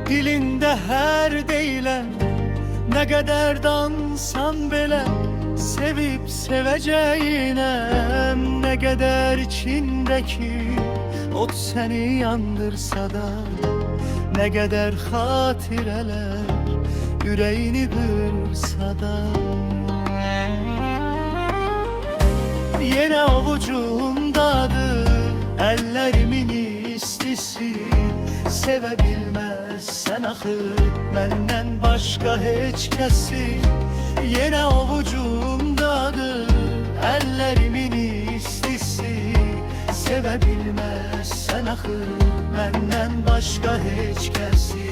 Dilinde her deyilen, ne kadar dansan belə, sevip seveceğinem, ne kadar içindeki ot seni yandırsa da, ne kadar hatireler yüreğini kırsa da. Yine avucumdadır ellerimin istisi, sevebilmezsen axı menden başka hiç kesi. Yine avucumdadır ellerimin istisi, sevebilmezsen axı menden başka hiç kesi.